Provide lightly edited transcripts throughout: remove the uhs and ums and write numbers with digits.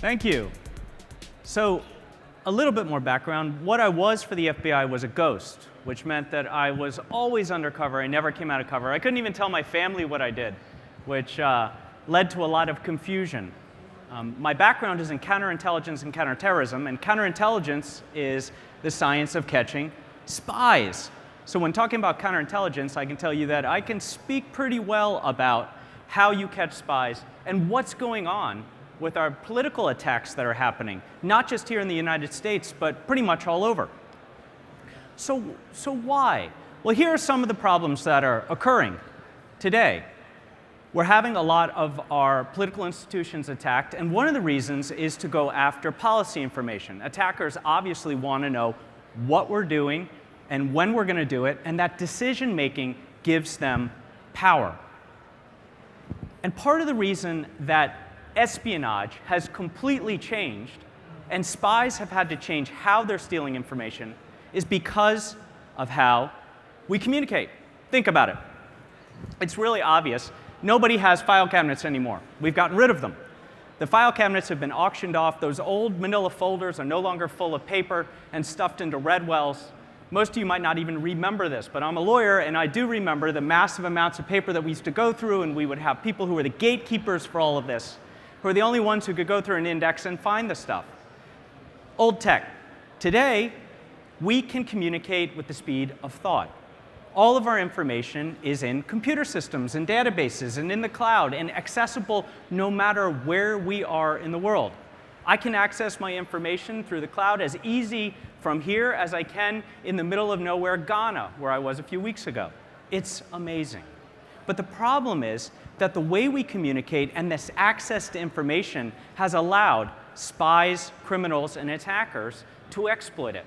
Thank you. So, a little bit more background. What I was for the FBI was a ghost, which meant that I was always undercover. I never came out of cover. I couldn't even tell my family what I did, which led to a lot of confusion. My background is in counterintelligence and counterterrorism, and counterintelligence is the science of catching spies. So when talking about counterintelligence, I can tell you that I can speak pretty well about how you catch spies and what's going on with our political attacks that are happening, not just here in the United States, but pretty much all over. So why? Well, here are some of the problems that are occurring today. We're having a lot of our political institutions attacked, and one of the reasons is to go after policy information. Attackers obviously want to know what we're doing and when we're going to do it, and that decision-making gives them power. And part of the reason that espionage has completely changed, and spies have had to change how they're stealing information, is because of how we communicate. Think about it. It's really obvious. Nobody has file cabinets anymore. We've gotten rid of them. The file cabinets have been auctioned off. Those old manila folders are no longer full of paper and stuffed into red wells. Most of you might not even remember this, but I'm a lawyer, and I do remember the massive amounts of paper that we used to go through, and we would have people who were the gatekeepers for all of this, who are the only ones who could go through an index and find the stuff. Old tech. Today, we can communicate with the speed of thought. All of our information is in computer systems and databases and in the cloud and accessible no matter where we are in the world. I can access my information through the cloud as easy from here as I can in the middle of nowhere, Ghana, where I was a few weeks ago. It's amazing. But the problem is that the way we communicate and this access to information has allowed spies, criminals, and attackers to exploit it.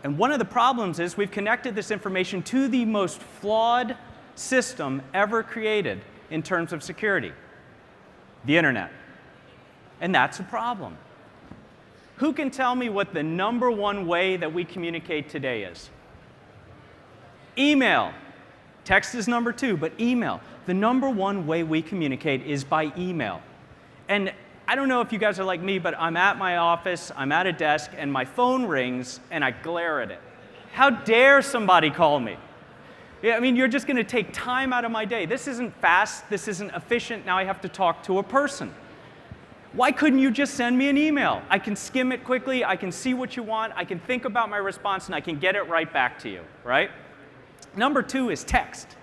And one of the problems is we've connected this information to the most flawed system ever created in terms of security, the internet. And that's a problem. Who can tell me what the #1 way that we communicate today is? Email. Text is number 2, but email. The #1 way we communicate is by email. And I don't know if you guys are like me, but I'm at my office, I'm at a desk, and my phone rings, and I glare at it. How dare somebody call me? Yeah, I mean, you're just going to take time out of my day. This isn't fast, this isn't efficient, now I have to talk to a person. Why couldn't you just send me an email? I can skim it quickly, I can see what you want, I can think about my response, and I can get it right back to you, right? Number 2 is text.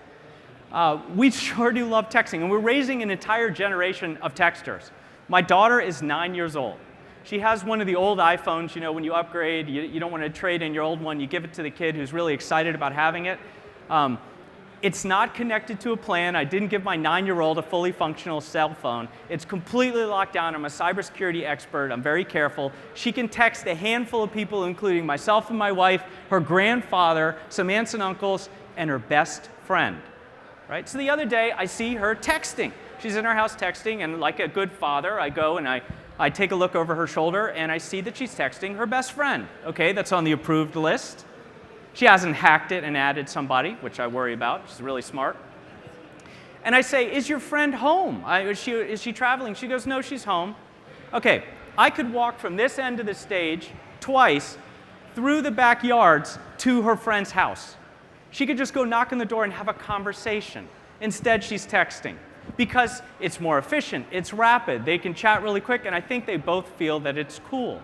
We sure do love texting, and we're raising an entire generation of texters. My daughter is 9 years old. She has one of the old iPhones. You know, when you upgrade, you don't want to trade in your old one. You give it to the kid who's really excited about having it. It's not connected to a plan. I didn't give my 9-year-old a fully functional cell phone. It's completely locked down. I'm a cybersecurity expert. I'm very careful. She can text a handful of people, including myself and my wife, her grandfather, some aunts and uncles, and her best friend. Right? So the other day, I see her texting. She's in her house texting, and like a good father, I go and I take a look over her shoulder, and I see that she's texting her best friend. Okay, that's on the approved list. She hasn't hacked it and added somebody, which I worry about. She's really smart. And I say, is your friend home? Is she traveling? She goes, no, she's home. Okay, I could walk from this end of the stage twice through the backyards to her friend's house. She could just go knock on the door and have a conversation. Instead, she's texting. Because it's more efficient, it's rapid, they can chat really quick, and I think they both feel that it's cool.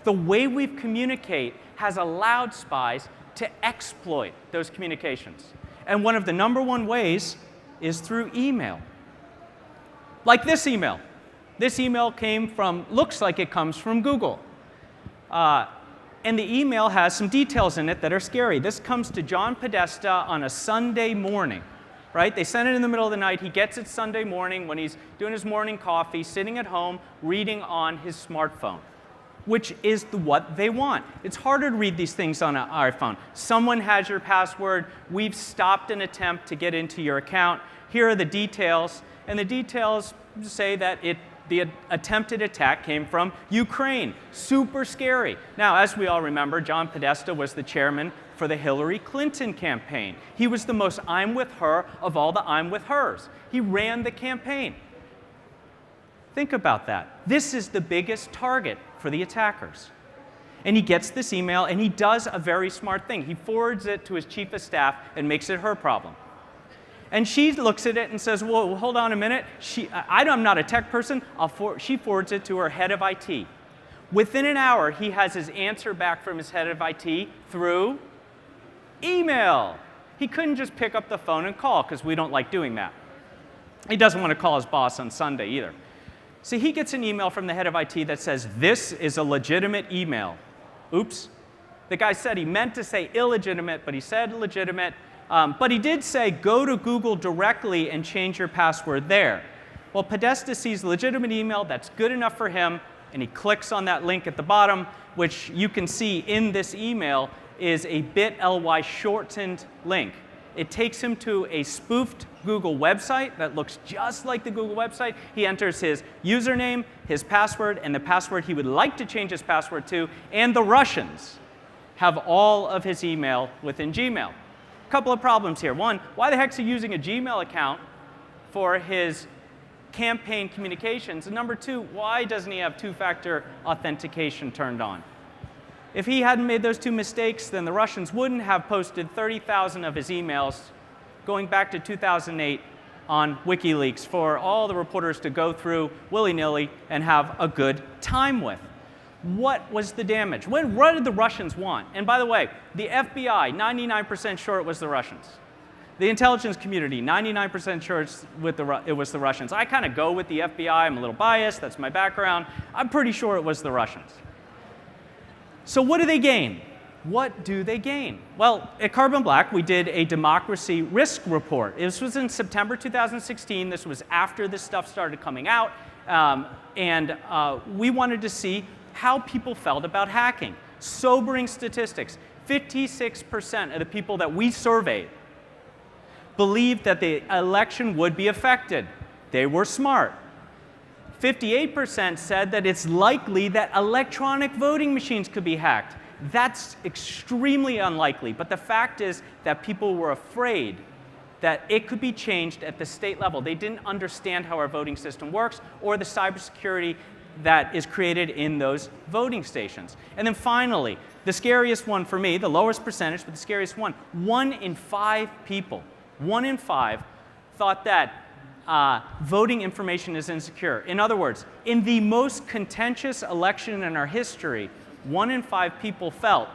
The way we communicate has allowed spies to exploit those communications. And one of the #1 ways is through email. Like this email. This email looks like it comes from Google. And the email has some details in it that are scary. This comes to John Podesta on a Sunday morning. Right? They sent it in the middle of the night. He gets it Sunday morning when he's doing his morning coffee, sitting at home, reading on his smartphone, which is what they want. It's harder to read these things on an iPhone. Someone has your password. We've stopped an attempt to get into your account. Here are the details. And the details say that the attempted attack came from Ukraine. Super scary. Now, as we all remember, John Podesta was the chairman for the Hillary Clinton campaign. He was the most I'm with her of all the I'm with hers. He ran the campaign. Think about that. This is the biggest target for the attackers. And he gets this email, and he does a very smart thing. He forwards it to his chief of staff and makes it her problem. And she looks at it and says, whoa, hold on a minute. I'm not a tech person. She forwards it to her head of IT. Within an hour, he has his answer back from his head of IT through email. He couldn't just pick up the phone and call, because we don't like doing that. He doesn't want to call his boss on Sunday either. So he gets an email from the head of IT that says, this is a legitimate email. Oops. The guy said he meant to say illegitimate, but he said legitimate. But he did say, go to Google directly and change your password there. Well, Podesta sees legitimate email, that's good enough for him, and he clicks on that link at the bottom, which you can see in this email is a bit.ly shortened link. It takes him to a spoofed Google website that looks just like the Google website. He enters his username, his password, and the password he would like to change his password to, and the Russians have all of his email within Gmail. A couple of problems here. One, why the heck is he using a Gmail account for his campaign communications? And number two, why doesn't he have two-factor authentication turned on? If he hadn't made those two mistakes, then the Russians wouldn't have posted 30,000 of his emails going back to 2008 on WikiLeaks for all the reporters to go through willy-nilly and have a good time with. What was the damage? What did the Russians want? And by the way, the FBI, 99% sure it was the Russians. The intelligence community, 99% sure it was the Russians. I kind of go with the FBI. I'm a little biased. That's my background. I'm pretty sure it was the Russians. So what do they gain? What do they gain? Well, at Carbon Black, we did a democracy risk report. This was in September 2016. This was after this stuff started coming out. We wanted to see how people felt about hacking. Sobering statistics. 56% of the people that we surveyed believed that the election would be affected. They were smart. 58% said that it's likely that electronic voting machines could be hacked. That's extremely unlikely, but the fact is that people were afraid that it could be changed at the state level. They didn't understand how our voting system works or the cybersecurity that is created in those voting stations. And then finally, the scariest one for me, the lowest percentage, but the scariest one, 1 in 5 people, 1 in 5 thought that voting information is insecure. In other words, in the most contentious election in our history, 1 in 5 people felt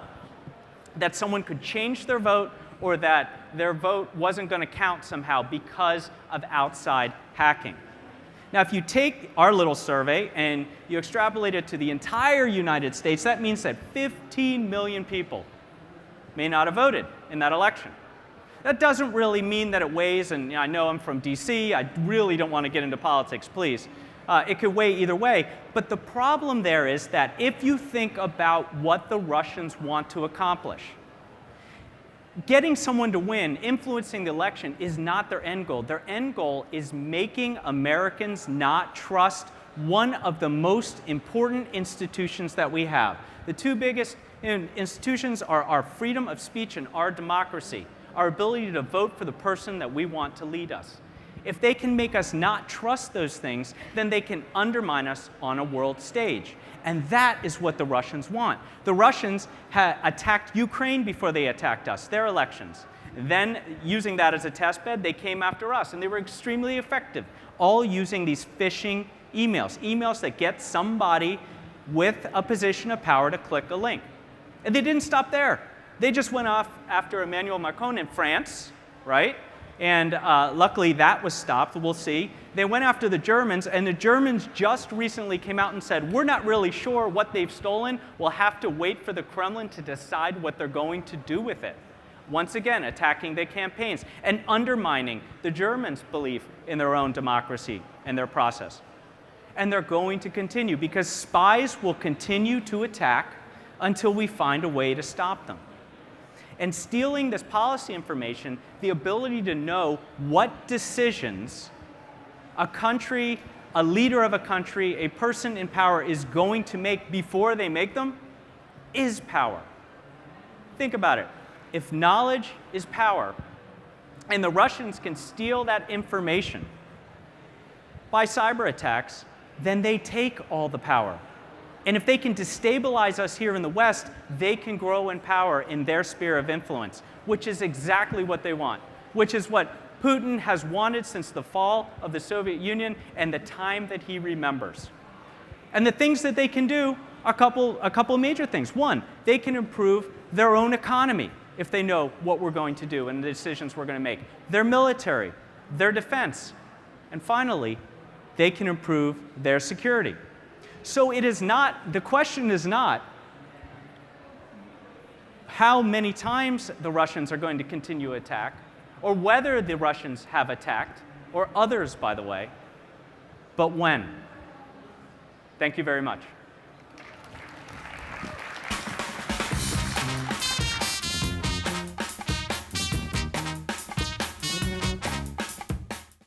that someone could change their vote or that their vote wasn't going to count somehow because of outside hacking. Now, if you take our little survey and you extrapolate it to the entire United States, that means that 15 million people may not have voted in that election. That doesn't really mean that it weighs, and I know I'm from DC, I really don't want to get into politics, please. It could weigh either way, but the problem there is that if you think about what the Russians want to accomplish, getting someone to win, influencing the election, is not their end goal. Their end goal is making Americans not trust one of the most important institutions that we have. The two biggest institutions are our freedom of speech and our democracy, our ability to vote for the person that we want to lead us. If they can make us not trust those things, then they can undermine us on a world stage. And that is what the Russians want. The Russians attacked Ukraine before they attacked us, their elections. Then, using that as a test bed, they came after us, and they were extremely effective, all using these phishing emails, emails that get somebody with a position of power to click a link. And they didn't stop there. They just went off after Emmanuel Macron in France, right? And luckily that was stopped, we'll see. They went after the Germans, and the Germans just recently came out and said, we're not really sure what they've stolen. We'll have to wait for the Kremlin to decide what they're going to do with it. Once again, attacking their campaigns and undermining the Germans' belief in their own democracy and their process. And they're going to continue because spies will continue to attack until we find a way to stop them. And stealing this policy information, the ability to know what decisions a country, a leader of a country, a person in power is going to make before they make them, is power. Think about it. If knowledge is power, and the Russians can steal that information by cyber attacks, then they take all the power. And if they can destabilize us here in the West, they can grow in power in their sphere of influence, which is exactly what they want, which is what Putin has wanted since the fall of the Soviet Union and the time that he remembers. And the things that they can do are a couple of major things. One, they can improve their own economy if they know what we're going to do and the decisions we're going to make. Their military, their defense. And finally, they can improve their security. So it is not, the question is not how many times the Russians are going to continue to attack, or whether the Russians have attacked, or others, by the way, but when. Thank you very much.